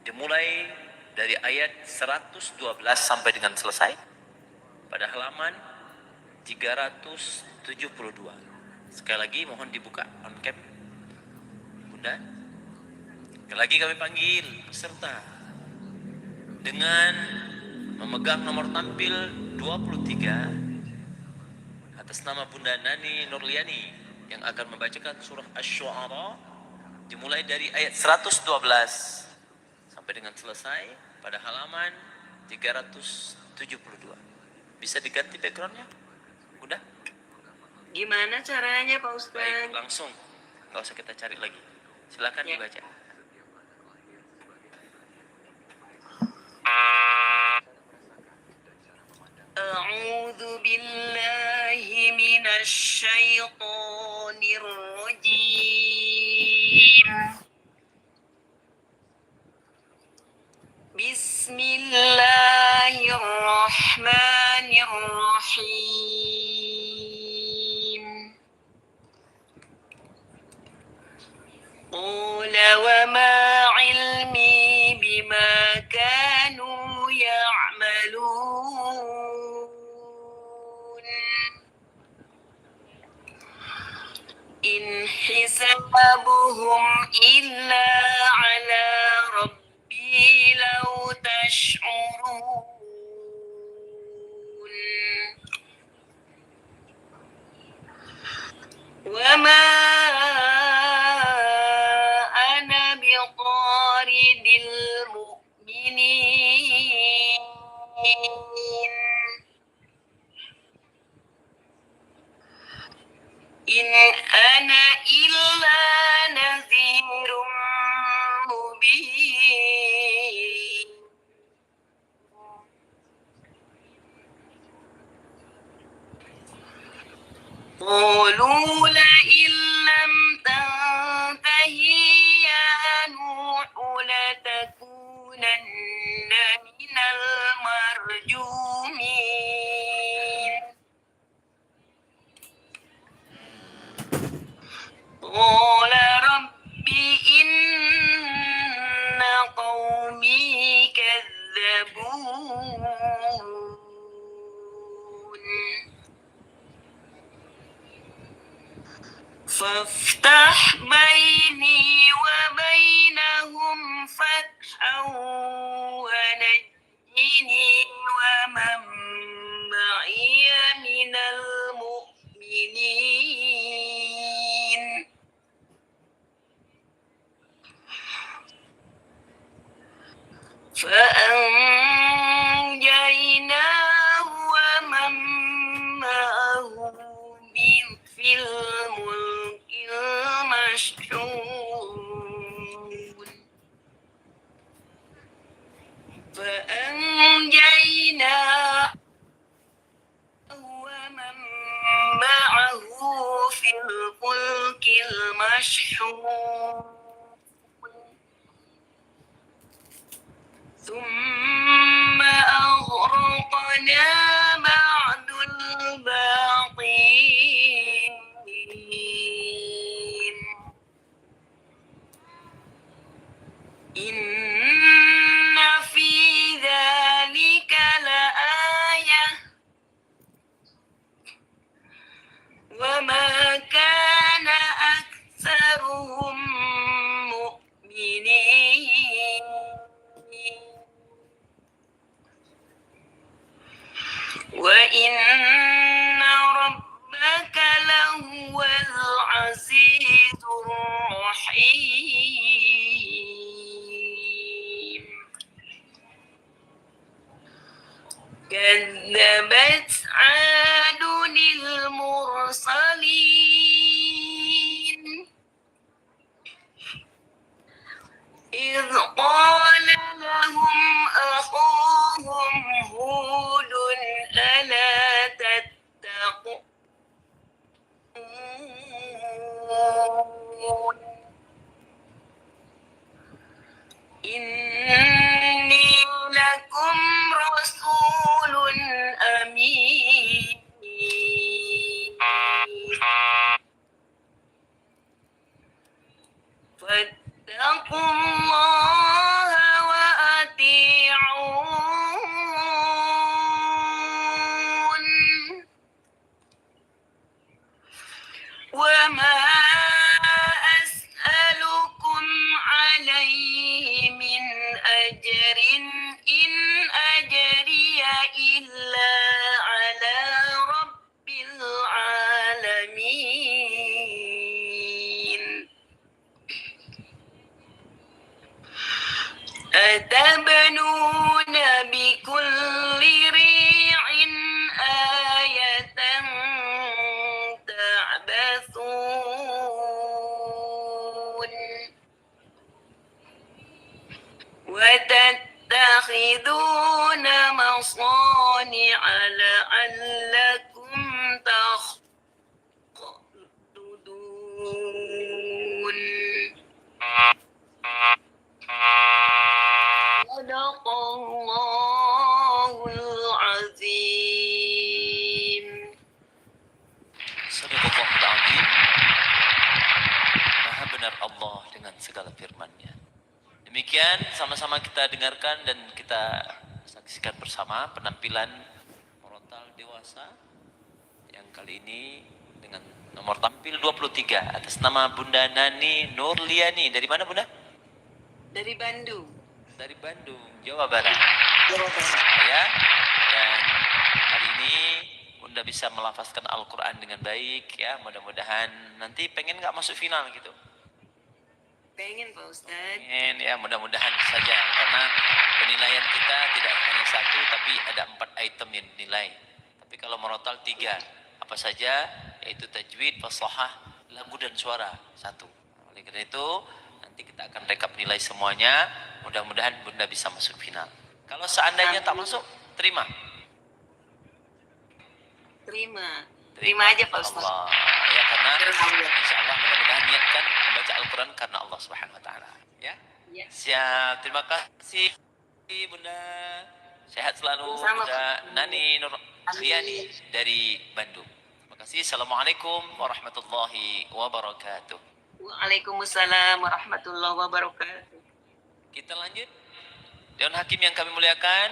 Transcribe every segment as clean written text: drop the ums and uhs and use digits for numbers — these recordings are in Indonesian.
dimulai dari ayat 112 sampai dengan selesai pada halaman 372. Sekali lagi mohon dibuka on cam Bunda. Sekali lagi kami panggil peserta dengan memegang nomor tampil 23 atas nama Bunda Nani Nurliani yang akan membacakan surah Asy-Syu'ara dimulai dari ayat 112 sampai dengan selesai pada halaman 372. Bisa diganti backgroundnya, Bunda? Gimana caranya Pak Ustaz? Baik, langsung, nggak usah kita cari lagi. Silakan ya. Dibaca. A'udzu billahi minasy syaithanir rajim. Bismillahirrahmanirrahim. Qul wa ma 'ilmi bima kanu ya'malun. In hisabuhum illa 'ala rabbi law tash'urun. Wa ma ana biqaridil mu'minin. In ana illa nadhirum mubin. Qalu la'in lam tantahi ya Nuhu latakunanna minal marjumin. Qala rabbi inna qaumi kadzabun. Faftah baini wa bainahum fathan wa najjini wa man ma'iya minal mu'minin. فأنجيناه ومن معه في الملك المشحون. فأنجيناه ومن معه في الفلك المشحون. ثم أغرقنا بعد الباقين. إن في ذلك لآية وما كان أكثرهم مؤمنين. وإن ربك لهو العزيز الرحيم. كذبت عاد المرسلين إذ قال لهم أخوهم هود ألا تتقون إني لكم رسول أمين من أجر إن أجري إلا على رب العالمين أتبنون بكل ريع آية تعبثون وتتخذون مصانع لعلكم تخلدون صدق الله العظيم. Sadaqallahul Azim. Maha benar Allah dengan segala firman-Nya. Demikian sama-sama kita dengarkan dan kita saksikan bersama penampilan murotal dewasa yang kali ini dengan nomor tampil 23 atas nama Bunda Nani Nurliani. Dari mana Bunda? Dari Bandung. Dari Bandung, Jawa Barat. Jawa Barat. Ya. Dan hari ini Bunda bisa melafazkan Al-Quran dengan baik ya. Mudah-mudahan nanti pengen nggak masuk final gitu. Pengen Pak Ustadz. Pengen ya, mudah-mudahan saja karena penilaian kita tidak hanya satu tapi ada 4 item yang dinilai. Tapi kalau murotal 3 apa saja, yaitu tajwid, faslahah, lagu dan suara 1. Oleh karena itu nanti kita akan rekap nilai semuanya. Mudah-mudahan Bunda bisa masuk final. Kalau seandainya tak masuk, terima. Terima aja Pak Ustadz. Allah. Ya karena insya Allah mudah-mudahan niatkan membaca Al-Quran karena Allah Subhanahu Wa Taala. Ya. Ya. Siap. Terima kasih Bunda. Sehat selalu Sama. Bunda Nani Nurliani dari Bandung. Terima kasih. Assalamualaikum warahmatullahi wabarakatuh. Waalaikumsalam warahmatullahi wabarakatuh. Kita lanjut. Dewan Hakim yang kami muliakan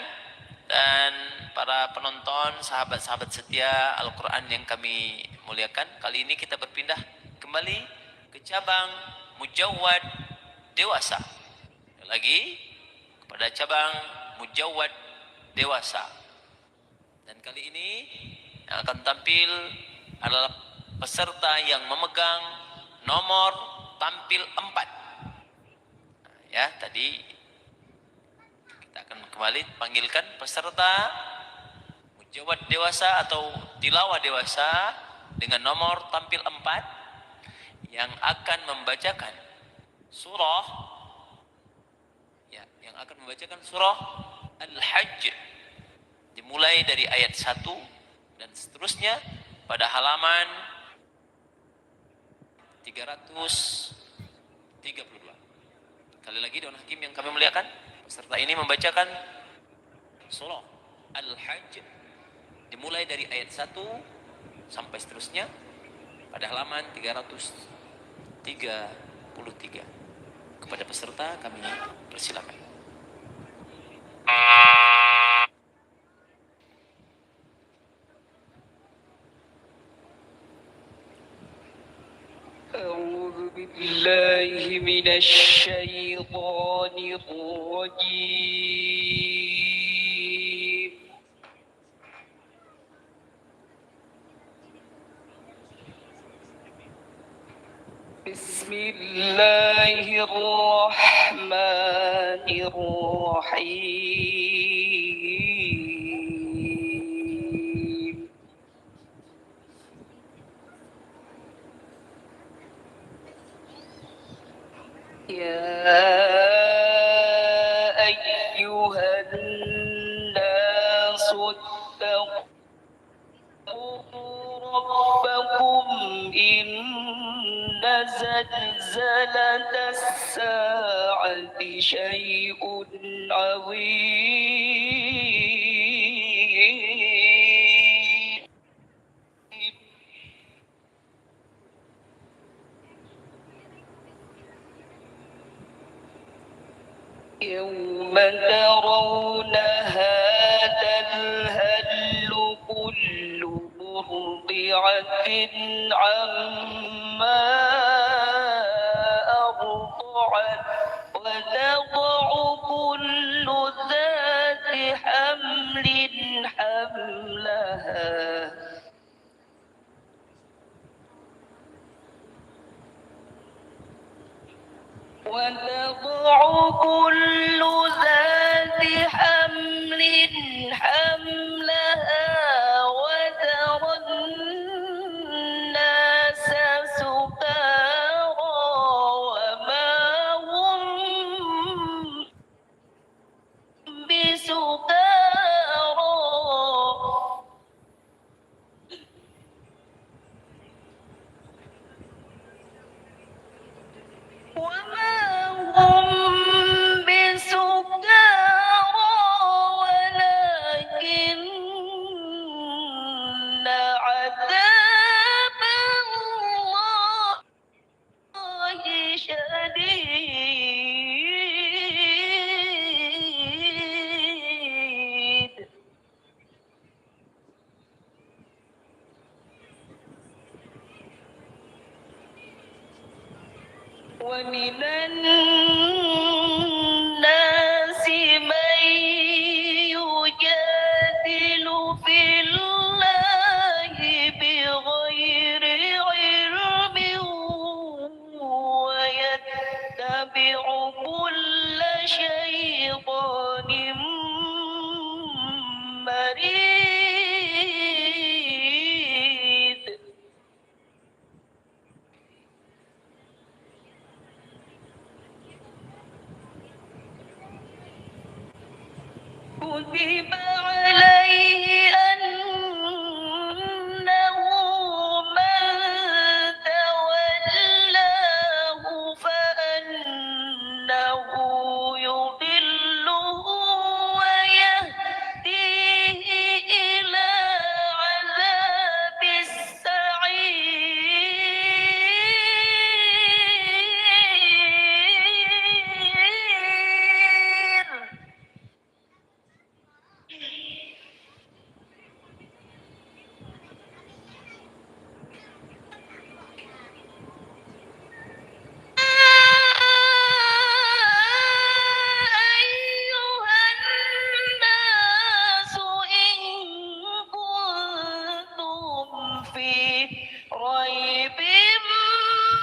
dan para penonton, sahabat-sahabat setia Al-Quran yang kami muliakan. Kali ini kita berpindah kembali ke cabang Mujawwad Dewasa. Lagi kepada cabang Mujawwad Dewasa. Dan kali ini yang akan tampil adalah peserta yang memegang nomor tampil 4. Ya, tadi kita akan kembali panggilkan peserta Mujawwad Dewasa atau Tilawah Dewasa dengan nomor tampil 4 yang akan membacakan surah surah Al-Hajj dimulai dari ayat 1 dan seterusnya pada halaman 332. Sekali lagi Dewan Hakim yang kami muliakan, peserta ini membacakan surah Al-Hajj dimulai dari ayat 1 sampai seterusnya pada halaman 333. Kepada peserta kami persilakan. أعوذ بالله من الشيطان الرجيم بسم الله الرحمن الرحيم يا أيها الناس اتقوا ربكم إن زلزلة الساعة شيء عظيم يوم ترونها تذهل كل مرضعة عما أرضعت وتضع حملها وتضع كل ذات حمل حملها وترى الناس سكارى وما هم بسكارى وما هم بسكارى ولكن عذاب الله شديد ومن الناس من يجادل في الله بغير علم ويتبع كل شيطان مريد كتب عليه أنه من تولاه فأنه يضله ويهديه إلى عذاب السعير أيها الناس إن كنتم في ريب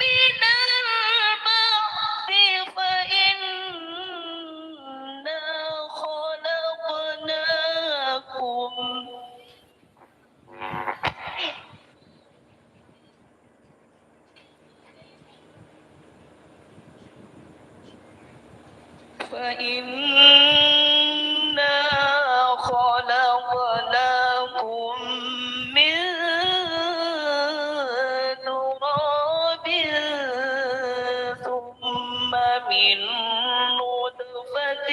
من البعث فإنا خلقناكم من تراب ثم من نطفة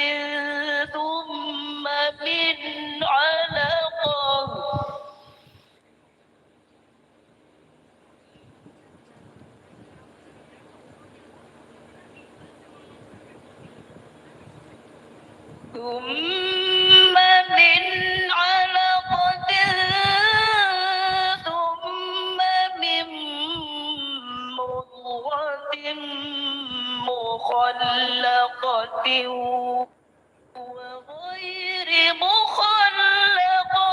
ثم من علقة ثم من علقة ثم من مضغة مخلقة وغير مخلقة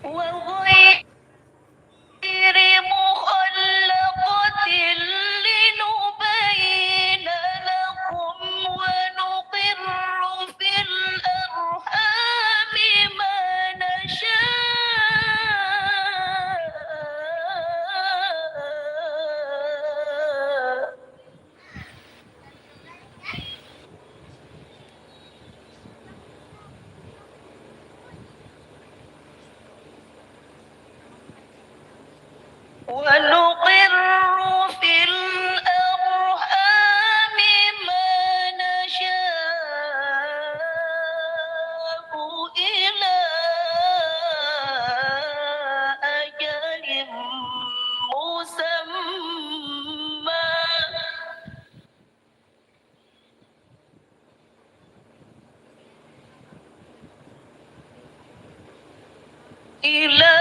وغير مخلقة لنبين لكم ونقر في الأرحام ما نشاء ونقر في الأرحام ما نشاء إلى أجل مسمى إلى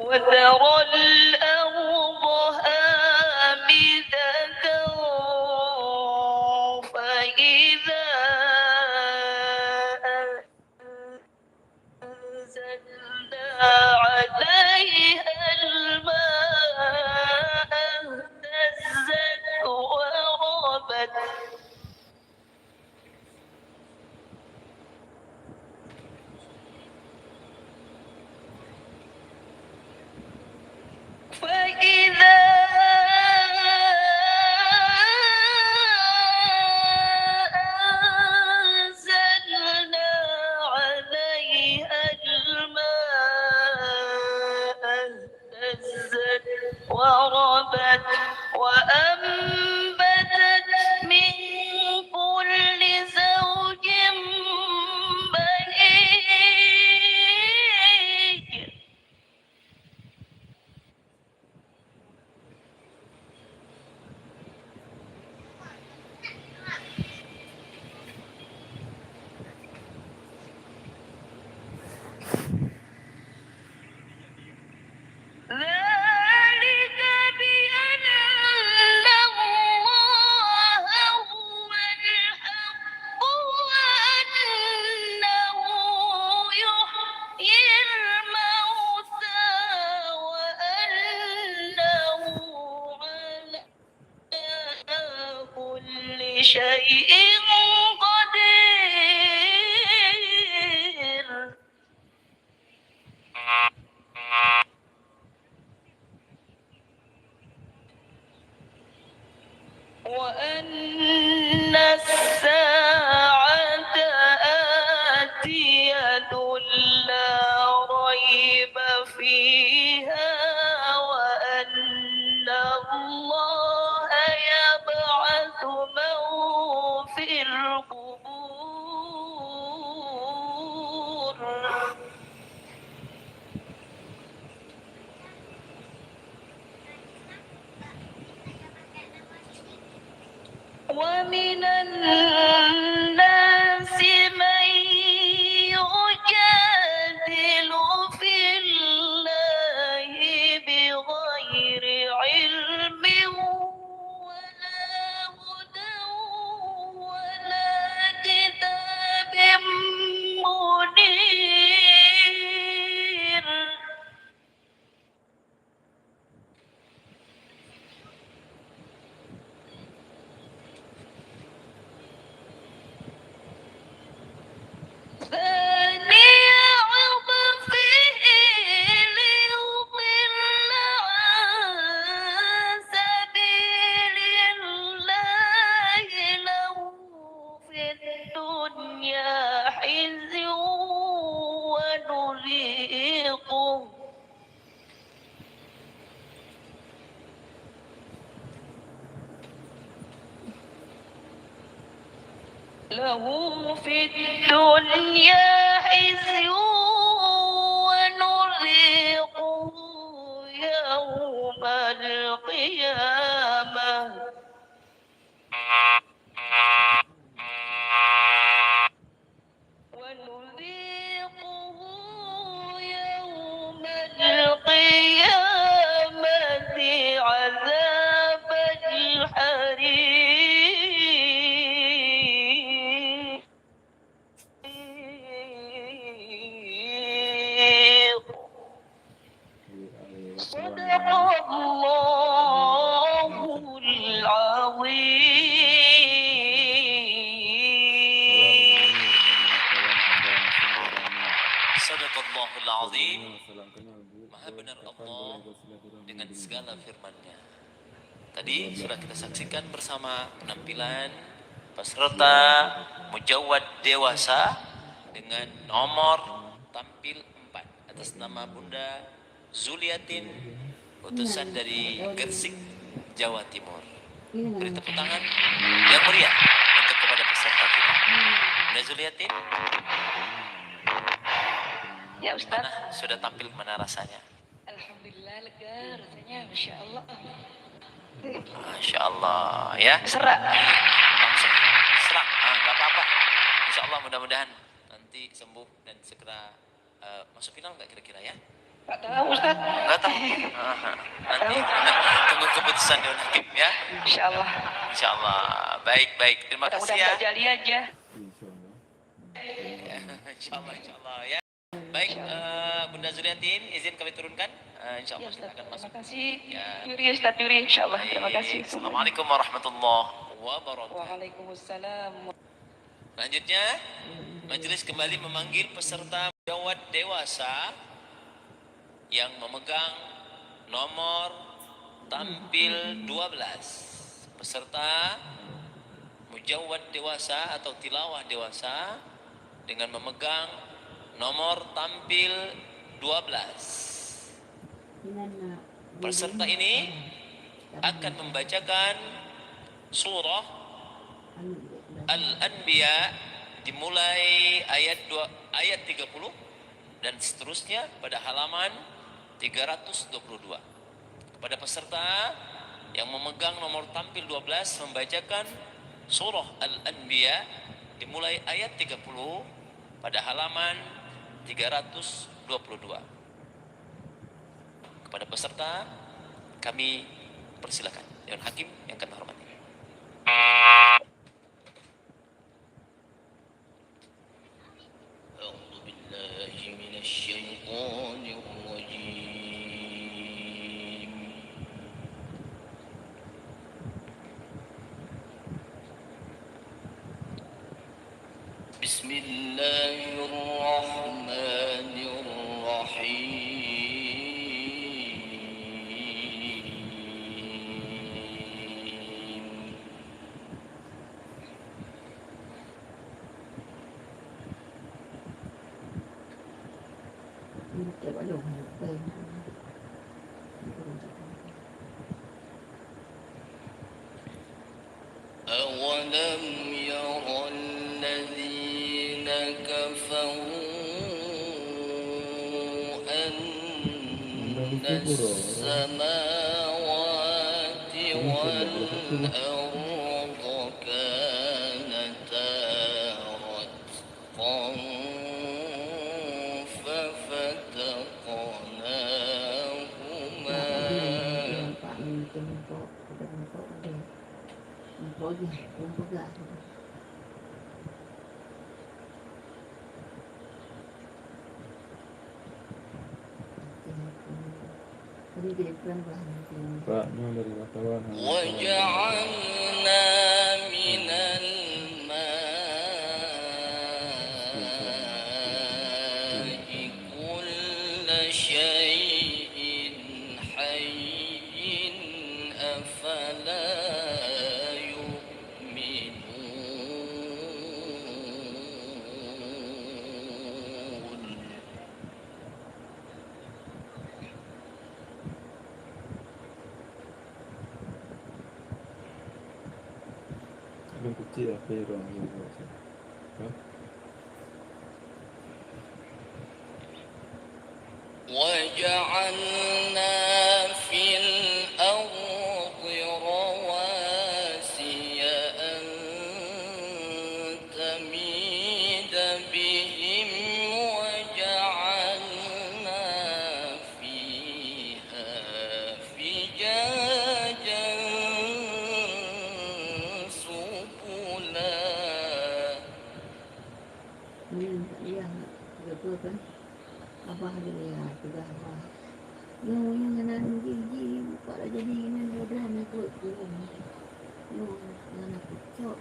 وترى الأرض هامدة فإذا أنزلنا عليها الماء اهتزت وربت فإذا أنزلنا عليها الماء اهتزت وربت وأنبتت من كل زوج بهيج ذلك بأن الله هو الحق وأنه يحيي الموتى وأنه على كل شيء قدير وأن الساعة آتية لا ريب فيها وأن الله يبعث من في القبور ومن الناس من يجادل في الله بغير علم ولا هدى ولا كتاب منير ثاني عطفه ليضل عن سبيل الله له في الدنيا خزي ونذيقه في الدنيا خزي ونذيقه يوم القيامة ونذيقه يوم القيامة عذاب الحريق صدق الله العظيم. Sadaqallahul Azim. Maha benar Allah dengan segala firman-Nya. Tadi sudah kita saksikan bersama penampilan peserta mujawad dewasa dengan nomor tampil 4 atas nama Bunda Zuliatin, utusan dari Gersik, Jawa Timur. Beri tepuk tangan yang meriah untuk kepada peserta kita. Bunda Zuliatin, Ya Ustaz. mana sudah tampil, mana rasanya? Alhamdulillah lega rasanya, Masya Allah. Masya Allah ya. Serak. Langsung serak, nggak apa-apa. Insya Allah mudah-mudahan nanti sembuh dan segera masuk final nggak kira-kira ya? Tak tahu Ustaz. Enggak tahu. Aha. Nanti tunggu keputusan Dewan Hakim ya. InsyaAllah. Insyaallah. Baik, baik. Terima kasih Mudah-mudahan ya. tak jadi aja. Insyaallah ya. Baik, Bunda Zuriatin, izin kami turunkan. Ya Insyaallah kita Ustaz, akan masuk. terima kasih. Ya. Yuri Ustaz Yuri, insyaallah. Terima kasih. Assalamualaikum warahmatullahi wabarakatuh. Waalaikumsalam. Selanjutnya, majelis kembali memanggil peserta mujawad dewasa yang memegang nomor tampil 12. Peserta mujawad dewasa atau tilawah dewasa dengan memegang nomor tampil 12. Peserta ini akan membacakan surah Al-Anbiya dimulai ayat 30 dan seterusnya pada halaman 322. Kepada peserta yang memegang nomor tampil 12 membacakan surah Al-Anbiya dimulai ayat 30 pada halaman 322. Kepada peserta kami persilakan. Dewan Hakim yang kami hormati. A'udzu billahi minasy syaithanir rajim. Bismillahirrahmanirrahim. أولم ير الذين كفروا أن السماوات والأرض كانتا رتقا ففتقناهما وجعلنا من الماء كل شيء حي أفلا يؤمنون Belum kecil apa yang orang ni buat. Ha? وجعلنا في الأرض رواسي أن تميد بهم وجعلنا فيها فجاجا سبلا Abah dia ya, sudah abah. Yang dengan gigi buka dah jadi dengan bodoh ikut turun. Yang nak cok.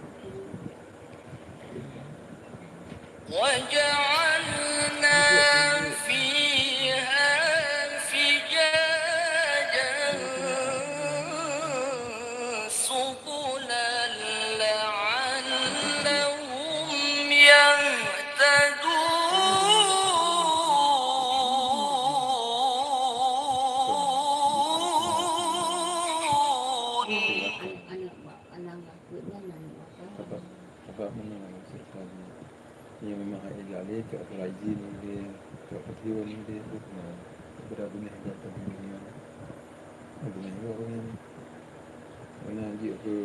وجعلنا فيها فجاجا سبلا لعلهم يهتدون Anak makutnya nak Sebab mana maksud kami yang memang hak ilali ke rajin dia ke pertiwan dia bukan benar-benar kata dunia benar orang ni mana dia ke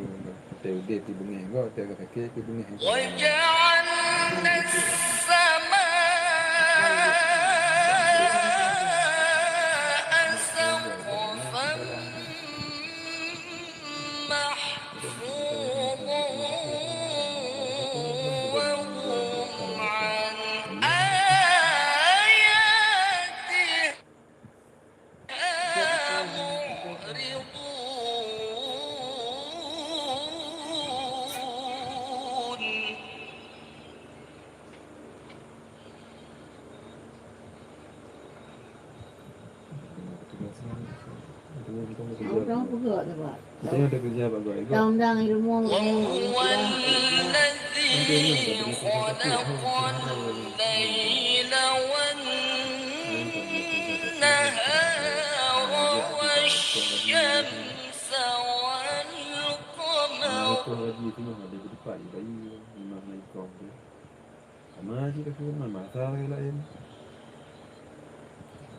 hotel dia ti benar kau hotel ke pakai ke benar وجعلنا السماء Orang pegat tu Pak. Kita ada kerja Pak Gua. Daun-daun ilmu. وهو الذي خلق الليل والنهار والشمس والقمر Itu lagi itu mah ada berdepan bayi memang naik kau tu. Sama aja dah semua masalah lain.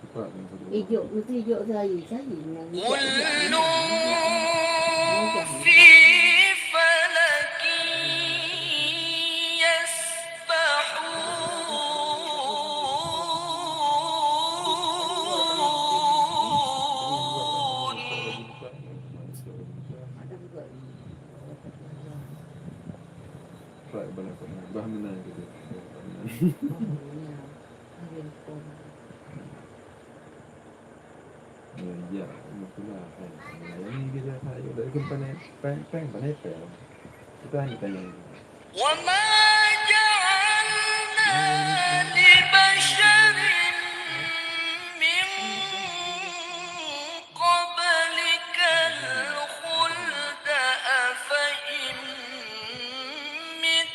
Cepat yang satu. Ijuk mesti ijuk saya yang كل في فلك يسبحون ada juga. Right balik kau nak bah menang gitu. Ya, itulah kan. Yang ni kita saya dari kemana peng mana pel. Kita hanya tanya. وما جعلنا لبشر من قبلك الخلد أفإن مت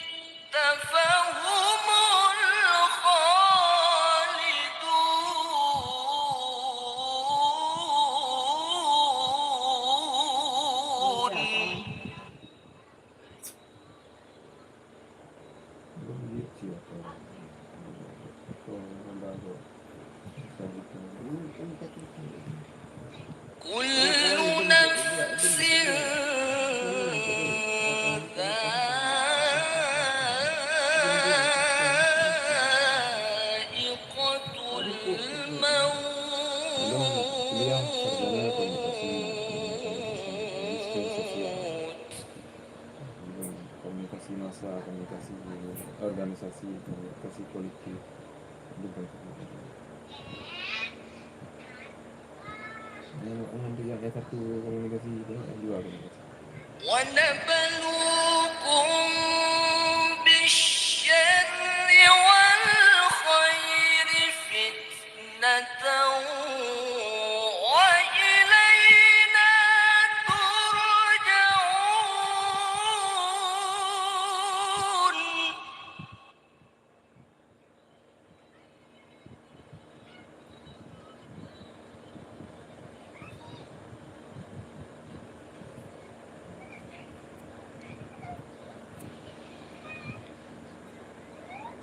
فهم الخالدون Belum dia siapa. Kau nampak tu. كل نفس ذائقة Kuliah sarjana komunikasi sosial. Komunikasi massa, komunikasi organisasi, komunikasi politik. Bukan. Yang ambil yang satu komunikasi tengok yang dua komunikasi. ونبلوكم بالشر والخير فتنة وإلينا ترجعون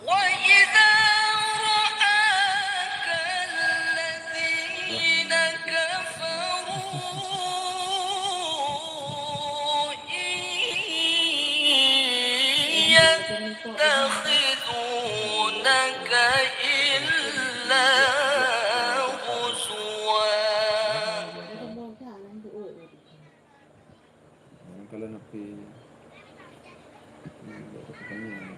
وإذا رآك الذين كفروا إن يتخذونك إلا هزوا Kalau nak pergi buat pertanyaan.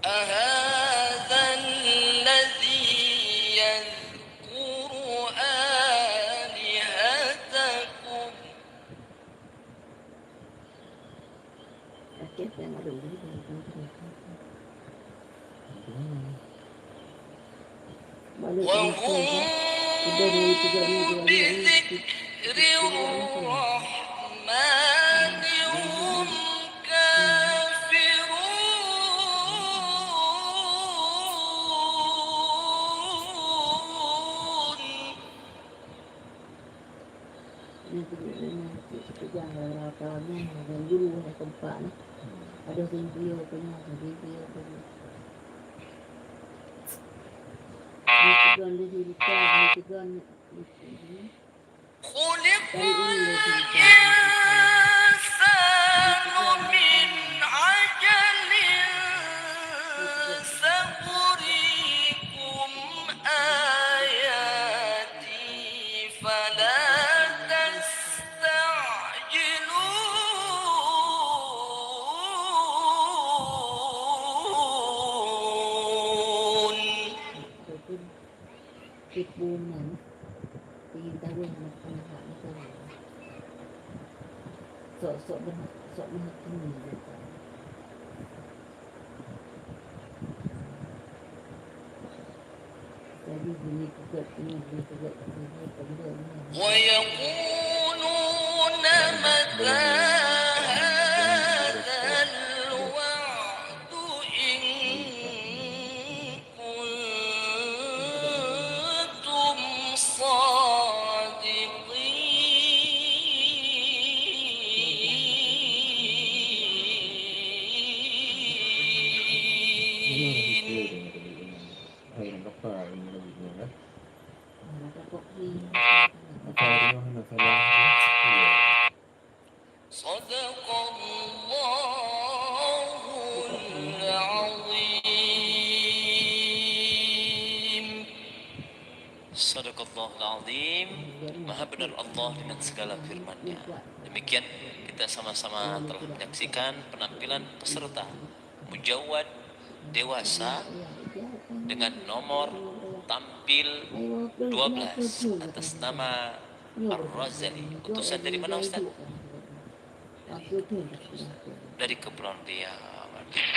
أهذا الذي يذكر آلهتكم وهم بذكر الرحمن هم كافرون dan dulu ada tempat ni. Ada sempio punya, sempio punya. Ditegan dia ditegan. خلق الإنسان من عجل سأريكم آياتي benar. Ingin tahu yang nak itu. Sok benar ini. Jadi bunyi kuat ini pembeli. ويقولون متى هذا الوعد إن كنتم صادقين. هذا الرفاع من الجنة Ada kopi. أفارغنا ثلاثة صدق الله العظيم. Sadaqallahul Azim. Maha benar Allah dengan segala firman-Nya. Demikian kita sama-sama telah menyaksikan penampilan peserta mujawad dewasa dengan nomor tampil 12 atas nama Ar-Razali. Utusan dari mana, Ustaz? Dari Kepulauan Riau.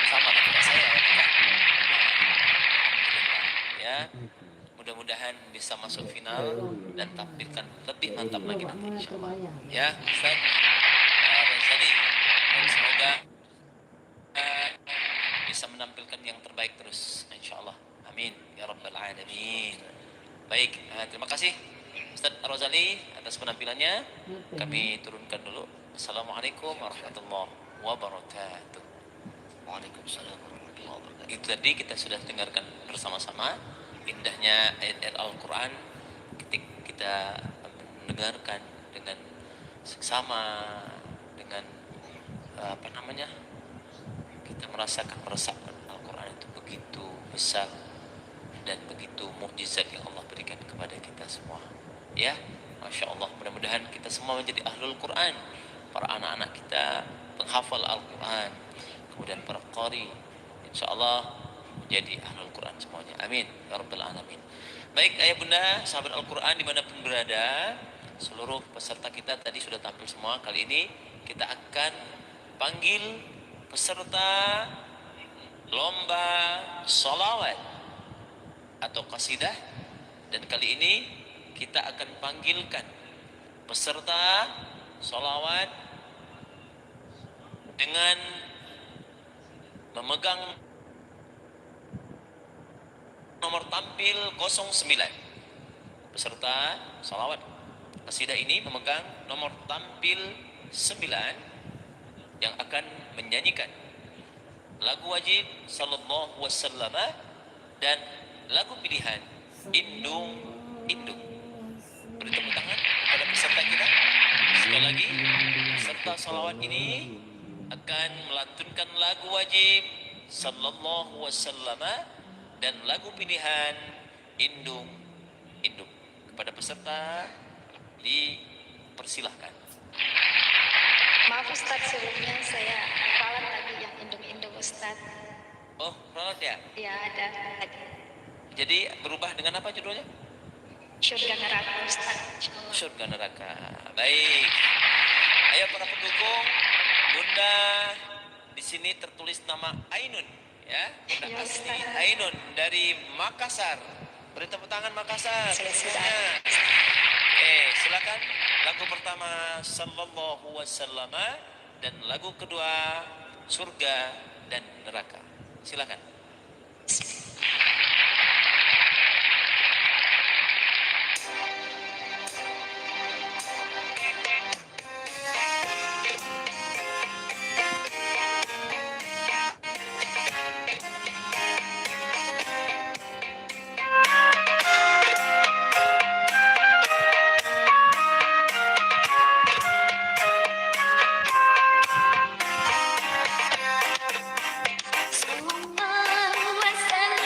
Sama dengan saya. Alhamdulillah. Ya. Mudah-mudahan bisa masuk final dan tampilkan lebih mantap lagi nanti insyaallah. Ya, Ustaz Razali. Dan semoga bisa menampilkan yang terbaik terus insyaallah. Amin ya rabbal alamin. Baik, terima kasih Ustaz Razali atas penampilannya. Kami turunkan dulu. Assalamualaikum warahmatullahi wabarakatuh. Waalaikumsalam warahmatullahi wabarakatuh. Itu tadi kita sudah dengarkan bersama-sama indahnya ayat-ayat Al-Quran ketika kita mendengarkan dengan seksama, dengan kita merasakan Al-Quran itu begitu besar dan begitu mukjizat yang Allah berikan kepada kita semua. Ya, Masya Allah, mudah-mudahan kita semua menjadi ahlul Quran, para anak-anak kita penghafal Al-Quran, kemudian para qari, insya Allah menjadi ahlul Quran semuanya. Amin ya rabbal alamin. Baik ayah bunda, sahabat Al-Quran dimanapun berada, seluruh peserta kita tadi sudah tampil semua. Kali ini kita akan panggil peserta lomba sholawat atau qasidah, dan kali ini kita akan panggilkan peserta sholawat dengan memegang nomor tampil 09. Peserta sholawat qasidah ini memegang nomor tampil 9 yang akan menyanyikan lagu wajib sallallahu wasallam dan lagu pilihan Indung Indung. Beri tepuk tangan kepada peserta kita. Sekali lagi, peserta sholawat ini akan melantunkan lagu wajib sallallahu wasallam dan lagu pilihan Indung Indung. Kepada peserta dipersilahkan. Maaf Ustadz, sebelumnya saya ralat tadi yang indung-indung Ustadz. Oh, ralat ya? Ya ada. Jadi berubah dengan apa judulnya? Surga neraka Ustadz. Insyaallah. Surga neraka. Baik. Ayo para pendukung, Bunda di sini tertulis nama Ainun, ya. Bunda Ya, asli Ustaz. Ainun dari Makassar. Beri tepuk tangan Makassar. Saya sudah. Semuanya. Silakan lagu pertama sallallahu wasallam dan lagu kedua surga dan neraka. Silakan. Sallallahu wasallam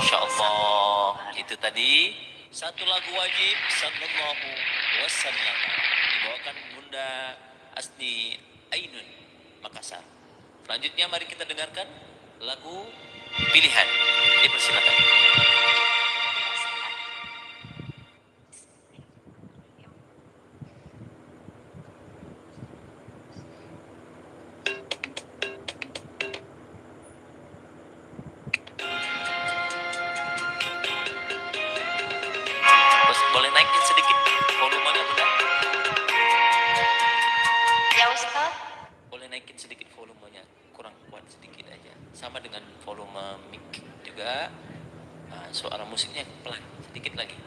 Masya Allah. Itu tadi satu lagu wajib sallallahu wasallam dibawakan Bunda Asni Ainun Makassar. Selanjutnya mari kita dengarkan lagu pilihan. Dipersilakan. Terus boleh naikin sedikit volumenya Bunda? Ya Ustaz. Boleh naikin sedikit volumenya, kurang kuat sedikit aja. Sama dengan volume mic juga. Nah, suara musiknya pelan sedikit lagi.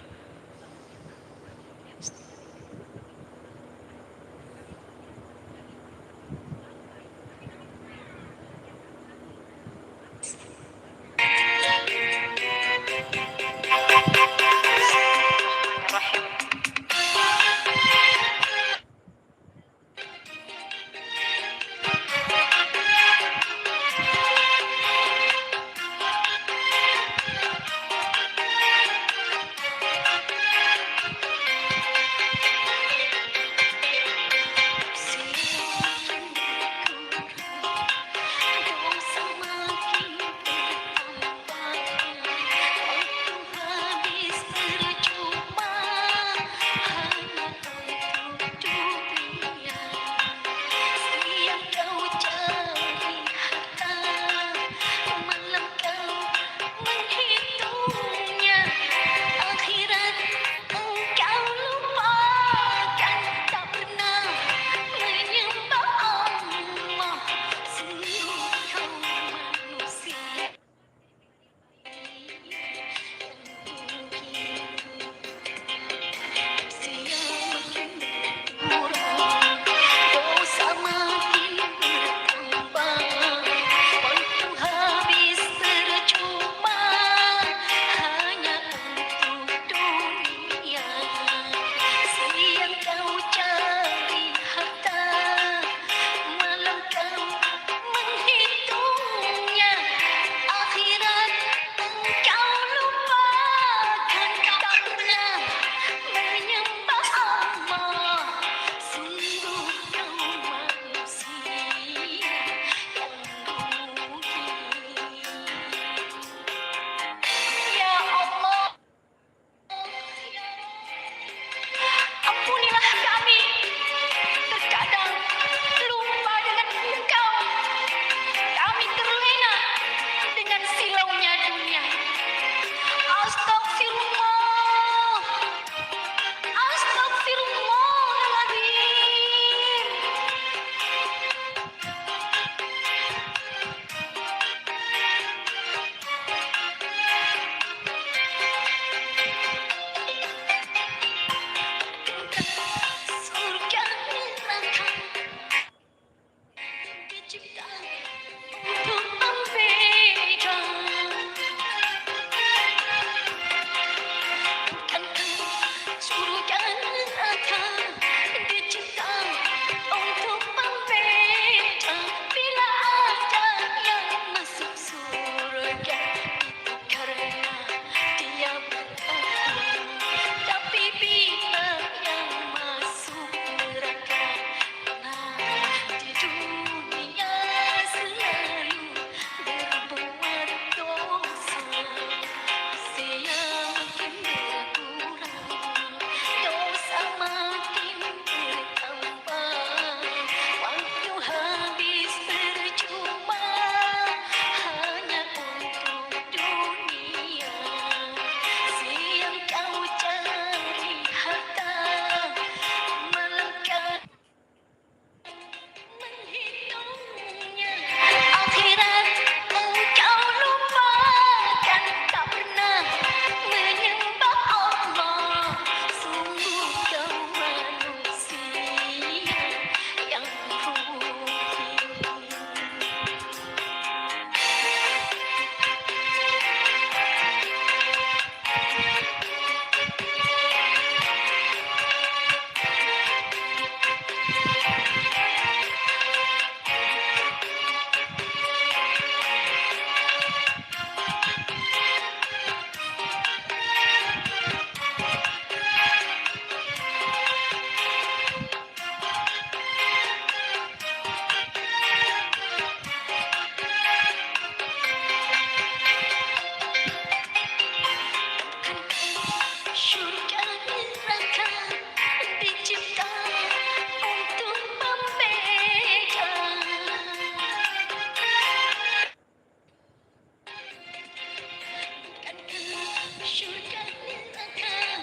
surga neraka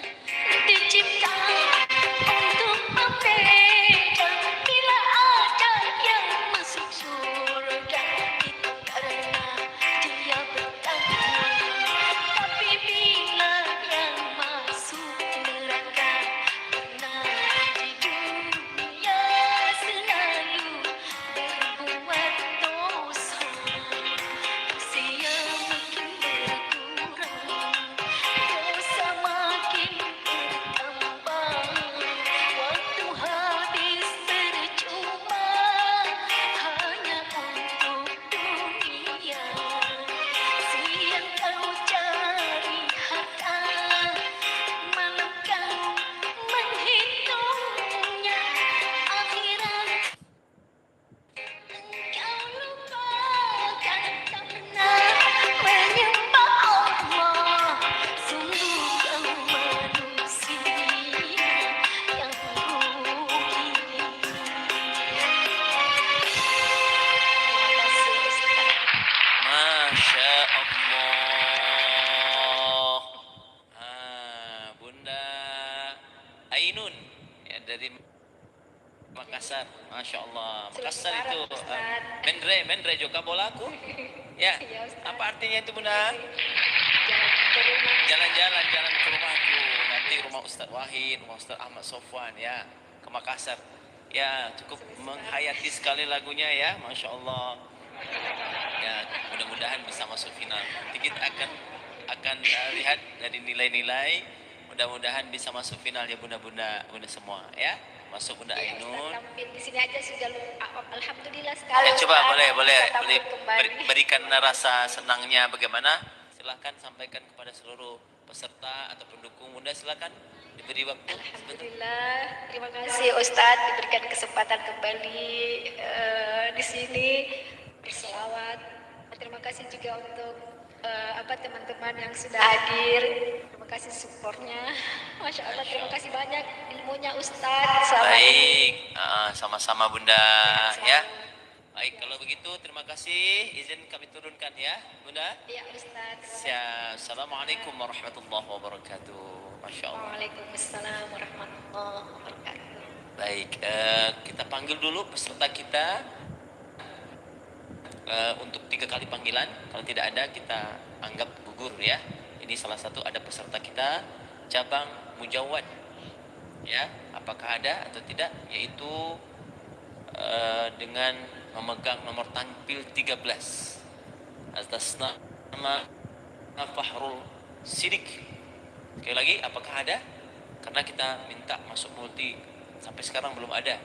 dicipta untuk membeda. Bila ada yang masuk surga itu karena dia bertakwa, tapi bila yang masuk neraka karena di dunia selalu berbuat dosa, usia makin berkurang, dosa makin bertambah, waktu habis percuma hanya untuk dunia. Siang kau cari harta, malam kau menghitungnya, akhirat engkau lupakan tak pernah menyembah Allah. Sungguh kau manusia yang rugi. Terima kasih Ustaz. Masya Allah. Bunda Ainun ya, dari Makassar. Masya Allah. Makassar Selamat itu Ustaz. Mendre juga bolaku. Ya. Ya, Ustaz. Apa artinya itu Bunda? Jalan ke rumah. Jalan-jalan ke rumahku. Nanti rumah Ustadz Wahid, rumah Ustadz Ahmad Sofwan ya, ke Makassar. Ya, cukup menghayati sekali lagunya ya, Masya Allah. Ya, mudah-mudahan bisa masuk final. Nanti kita akan lihat dari nilai-nilai. Mudah-mudahan bisa masuk final ya bunda semua ya. Masuk Bunda Ya, Ustaz, Ainun. tampil di sini aja sudah alhamdulillah sekali. Ya, coba Ustaz. boleh Bisa tampil kembali. berikan rasa senangnya bagaimana? Silahkan sampaikan kepada seluruh peserta atau pendukung Bunda, silahkan diberi waktu sebentar. Alhamdulillah, terima kasih Ustadz diberikan kesempatan kembali di sini berselawat. Terima kasih juga untuk teman-teman yang sudah hadir. Terima kasih supportnya. Masya Allah, terima kasih banyak ilmunya Ustadz. Selama ini. Baik, sama-sama Bunda ya. Baik, kalau begitu terima kasih. Izin kami turunkan ya, Bunda. Ya Ustadz. Assalamualaikum warahmatullahi wabarakatuh. Masya Allah. Waalaikumsalam warahmatullahi wabarakatuh. Baik, kita panggil dulu peserta kita untuk 3 kali panggilan. Kalau tidak ada kita anggap gugur ya. Ini salah satu ada peserta kita cabang Mujawad. Ya, apakah ada atau tidak? Yaitu dengan memegang nomor tampil 13 atas nama Fahrul Sidik. Sekali lagi, apakah ada? Karena kita minta masuk multi sampai sekarang belum ada.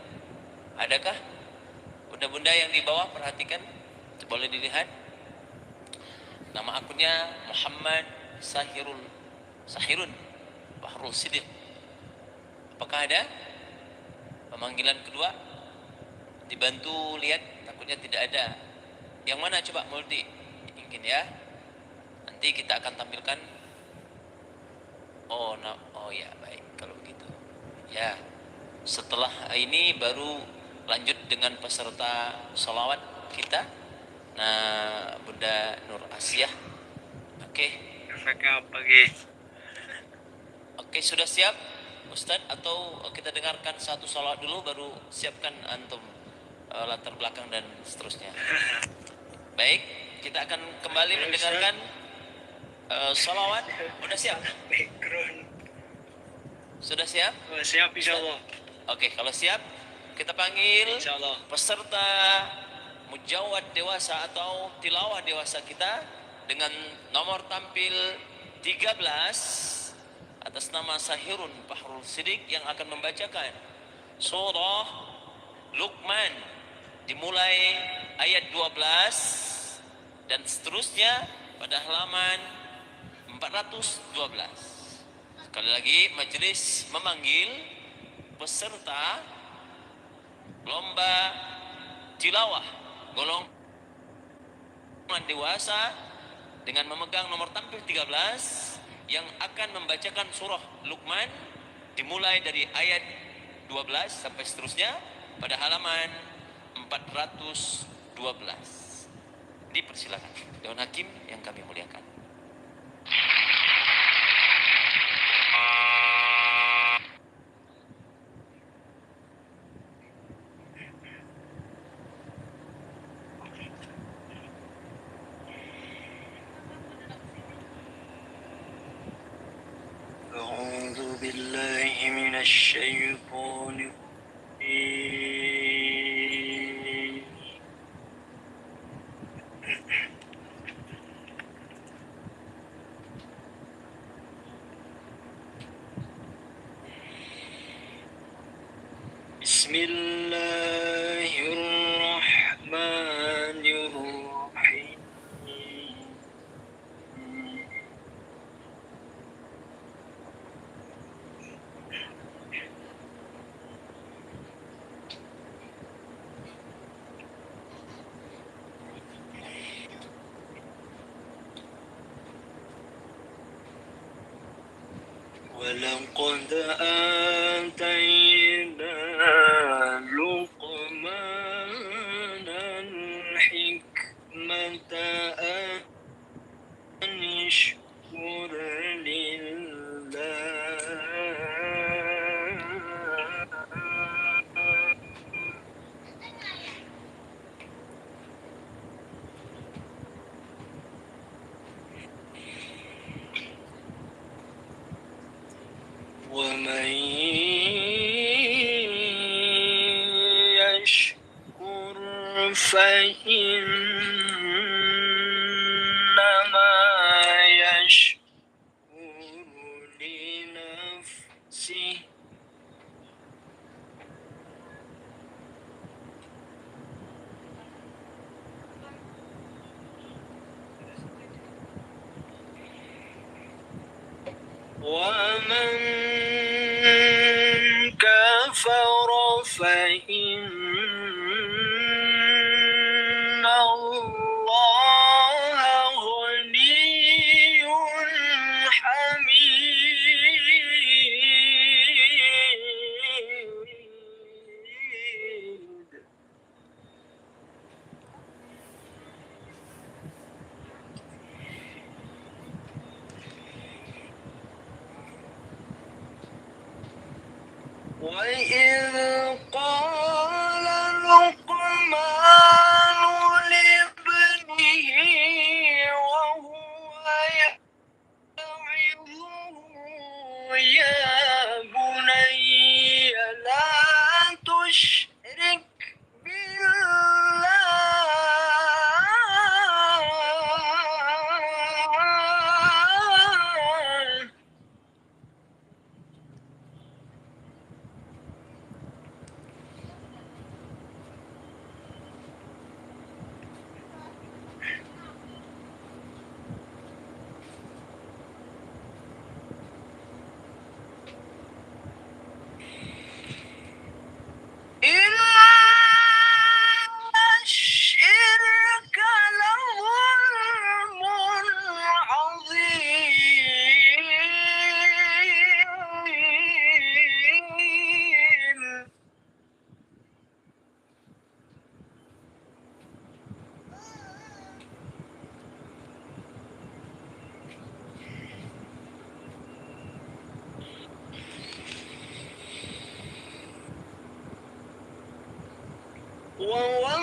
Adakah? Bunda-bunda yang di bawah perhatikan, boleh dilihat. Nama akunnya Muhammad Sahirun Fahrul Sidik. Apakah ada? Pemanggilan kedua dibantu lihat, takutnya tidak ada. Yang mana coba multi? Mungkin ya. Nanti kita akan tampilkan. Oh ya, baik kalau begitu. Ya. Setelah ini baru lanjut dengan peserta sholawat kita. Nah, Bunda Nur Asyah. Oke. Oke, sudah siap Ustadz, atau kita dengarkan satu sholawat dulu baru siapkan antum latar belakang dan seterusnya. Baik, kita akan kembali mendengarkan sholawat. Sudah siap? Sudah siap? Siap insyaallah. Oke, kalau siap kita panggil Insyaallah. peserta Mujawad dewasa atau tilawah dewasa kita dengan nomor tampil 13 atas nama Sahirun Fahrul Sidik yang akan membacakan surah Luqman dimulai ayat 12 dan seterusnya pada halaman 412. Sekali lagi majelis memanggil peserta lomba tilawah golongan dewasa dengan memegang nomor tampil 13 yang akan membacakan surah Luqman dimulai dari ayat 12 sampai seterusnya pada halaman 412. Dipersilakan Dewan Hakim yang kami muliakan. بالله من الشيطان الرجيم. بسم الله الرحمن الرحيم. ولقد آتينا لقمان الحكمة أن اشكر لله. ومن يشكر فإنما يشكر لنفسه. ومن كفر فإن الله غني حميد. وإذ قال لقمان لابنه وهو يعظه يا بني لا تشرك بالله. إن الشرك لظلم عظيم.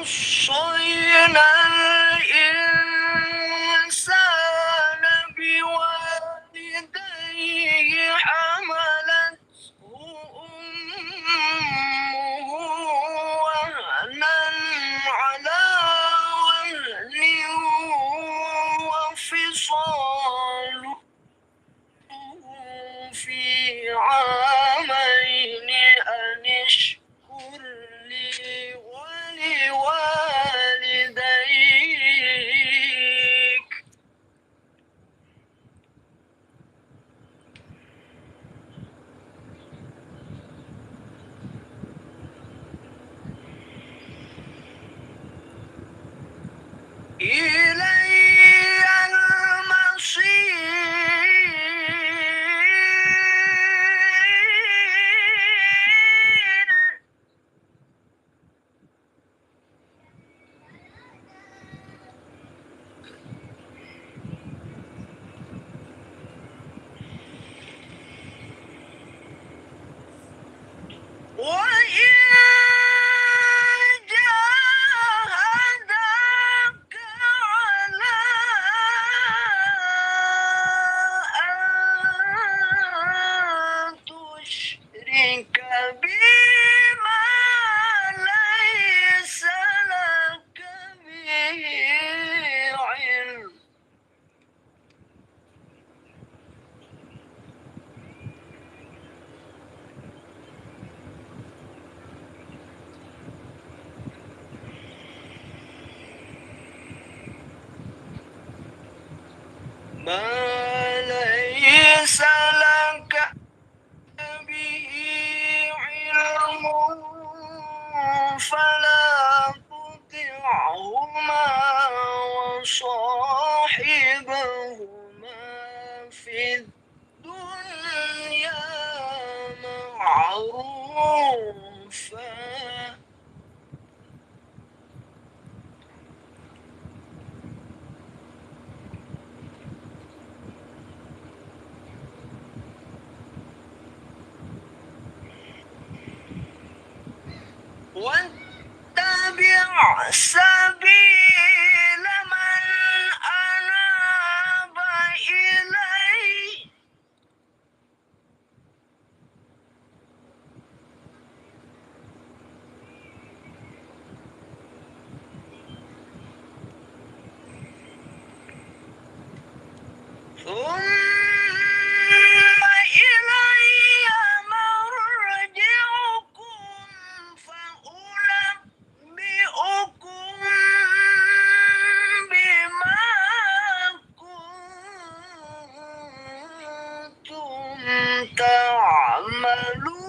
ووصينا الإنسان بوالديه حملته أمه وهنا على وهن وفصاله في عامين أن اشكر لي ولوالديك. إلي المصير. ليس لك به علم فلا تطعهما وصاحبهما في الدنيا معروفا واتبع سبيل من أناب إلي ثم إلي مرجعكم فأنبئكم بما كنتم تعملون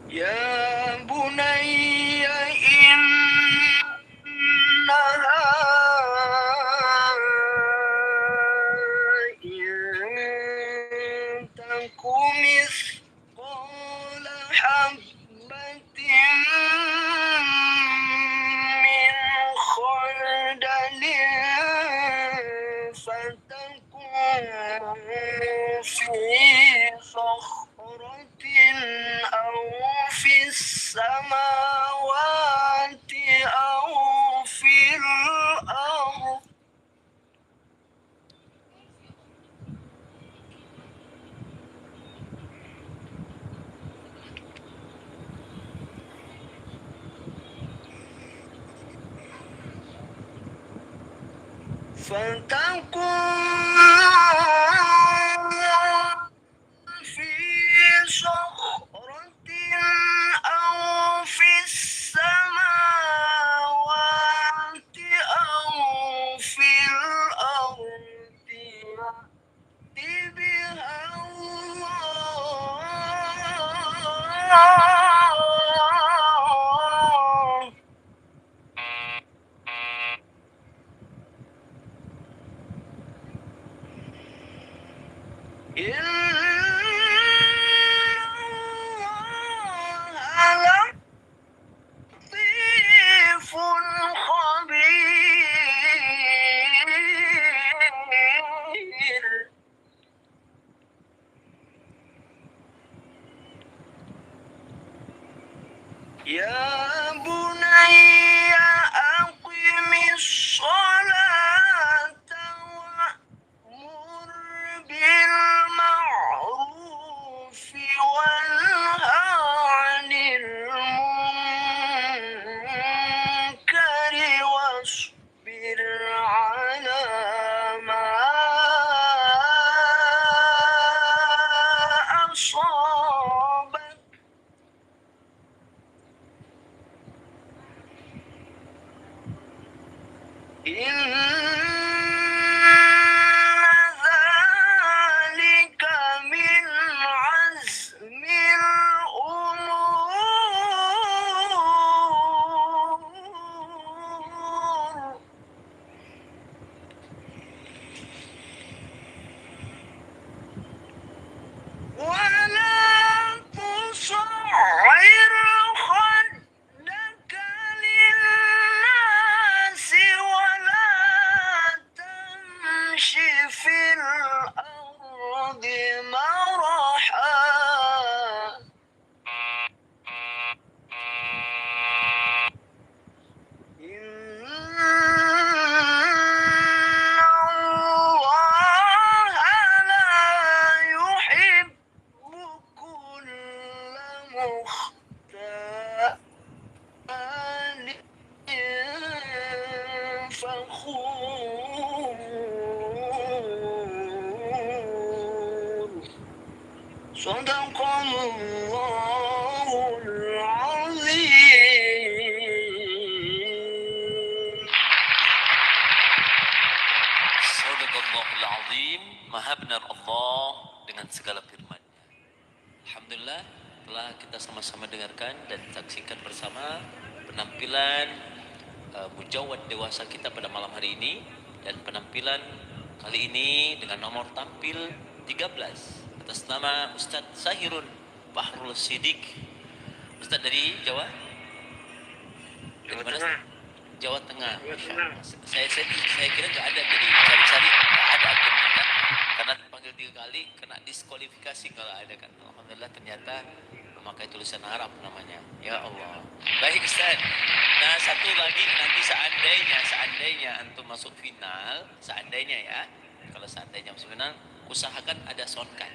يا بني إنها إن تك مثقال حبة من خردل فتكن في صخرة أو في السماوات أو في الأرض فتكن في صخرة أو في السماوات أو في الأرض يأت بها الله إن الله لطيف خبير يا بني أقم الصلاة وأمر بالمعروف وانه عن المنكر واصبر على ما أصابك صدق الله العظيم. Sadaqallahul azim. Maha benar Allah dengan segala firman-Nya. Alhamdulillah telah kita sama-sama dengarkan dan saksikan bersama penampilan mujawad dewasa kita pada malam hari ini, dan penampilan kali ini dengan nomor tampil 13 atas nama Ustadz Sahirun Bahrul Siddiq. Ustadz dari Jawa? Dari mana? Jawa Tengah. Saya kira nggak ada, jadi cari-cari nggak ada akunnya kan, karena panggil 3 kali kena diskualifikasi kalau ada kan. Alhamdulillah ternyata memakai tulisan Arab namanya. Ya Allah. Baik Ustaz. Nah, satu lagi, nanti seandainya antum masuk final, seandainya ya, kalau seandainya masuk final, usahakan ada soundcard.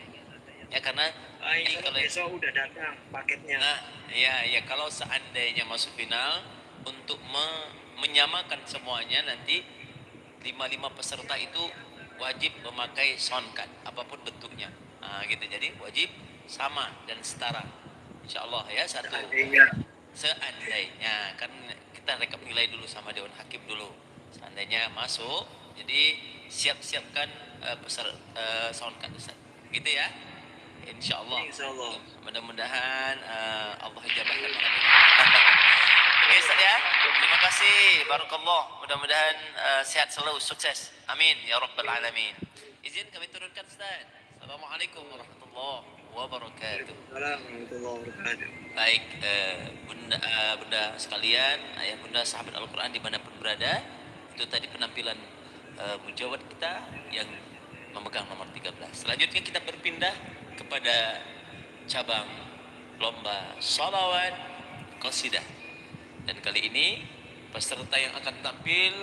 Ya, karena ini kalau besok udah datang paketnya. nah, ya kalau seandainya masuk final, untuk menyamakan semuanya nanti 5 peserta itu wajib memakai soundcard apapun bentuknya. Nah, gitu. Jadi wajib sama dan setara. Insyaallah ya, satu. Seandainya kan kita rekap nilai dulu sama Dewan Hakim dulu. Seandainya masuk, jadi siap-siapkan soundcard Ustaz. Gitu ya. Insyaallah. Mudah-mudahan Allah ijabahkan malam ini. Oke Ustaz ya. Terima kasih. Barakallah. Mudah-mudahan sehat selalu, sukses. Amin ya rabbal alamin. Izin kami turunkan Ustaz. Assalamualaikum warahmatullahi wabarakatuh. Baik bunda sekalian, ayah bunda sahabat Al-Quran dimanapun berada, itu tadi penampilan mujawad kita yang memegang nomor 13. Selanjutnya kita berpindah kepada cabang lomba sholawat qasidah, dan kali ini peserta yang akan tampil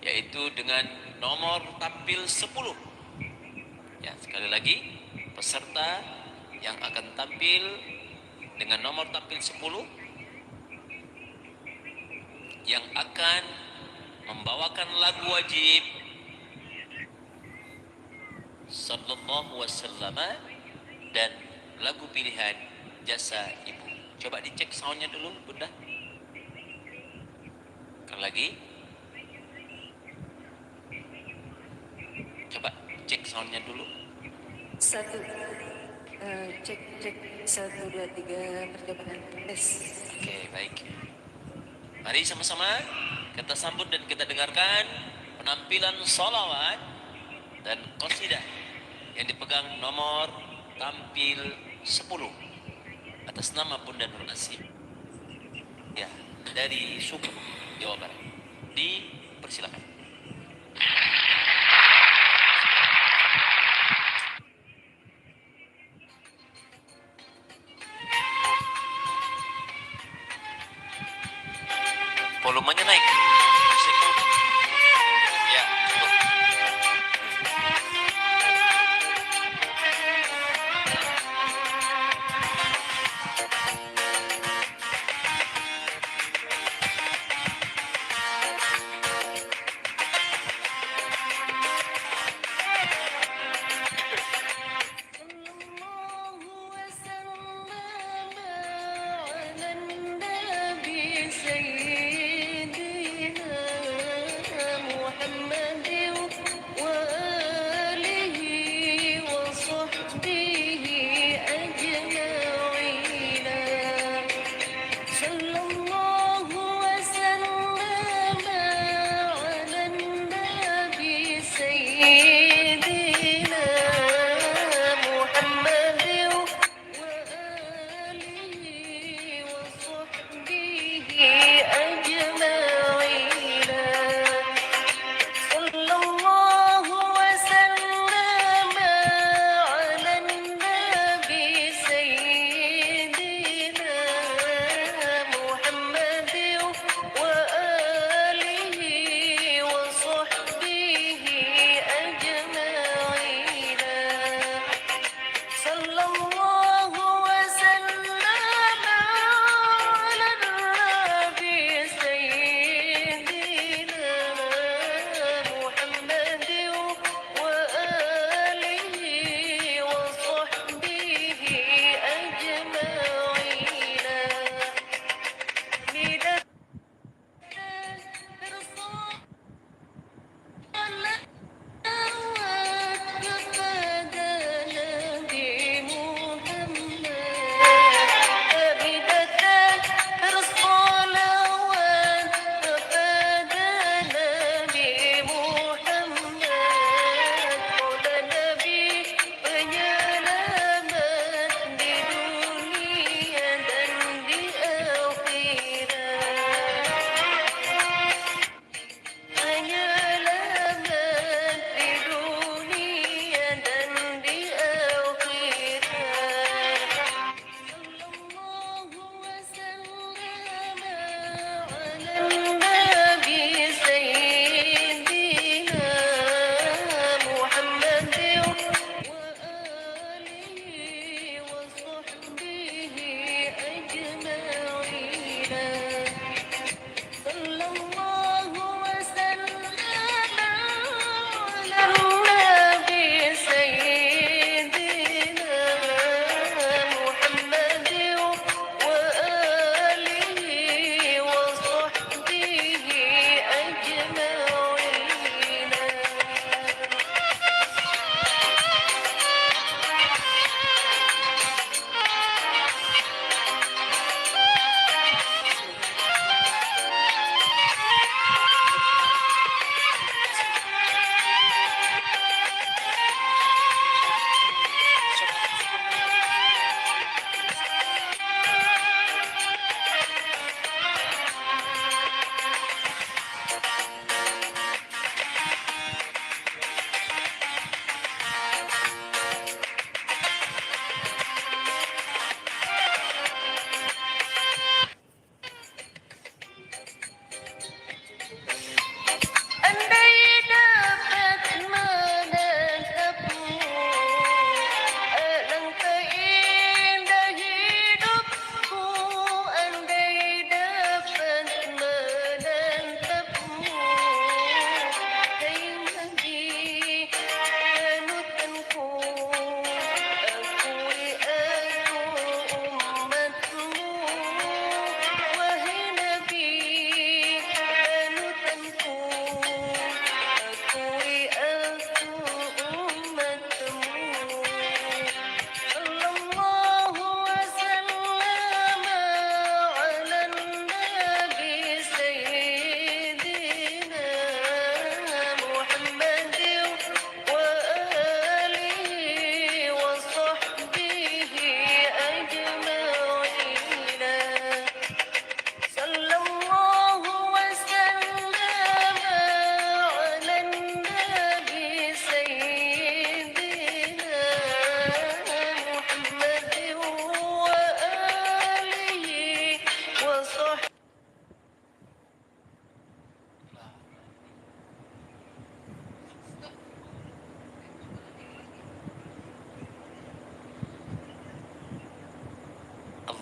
yaitu dengan nomor tampil 10. Ya, sekali lagi peserta yang akan tampil dengan nomor tampil 10 yang akan membawakan lagu wajib sallallahu wasallam dan lagu pilihan Jasa Ibu. Coba dicek soundnya dulu bunda. Sekali lagi, coba cek soundnya dulu. Satu. Cek 1 2 3 percobaan tes. Oke, baik. Mari sama-sama kita sambut dan kita dengarkan penampilan sholawat dan qasidah yang dipegang nomor tampil 10 atas nama Bunda Nur Nasib. Ya, dari Sukabumi, Jawa Barat. Dipersilakan. Volumenya naik. Musik. Ya, cukup.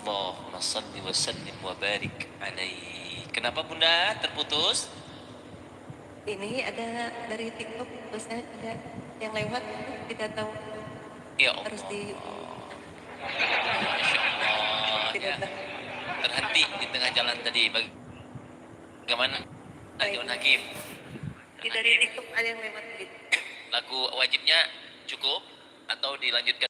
Allahumma salli wa sallim wa barik alaih. Kenapa Bunda terputus? Ini ada dari TikTok, Ustaz, ada yang lewat, tidak tahu Ya harus Allah. di Masya Allah. tidak Ya. tahu. Terhenti di tengah jalan tadi. Bagaimana? Najwan Hakim. Di dari TikTok ada yang lewat gitu. Lagu wajibnya cukup atau dilanjutkan?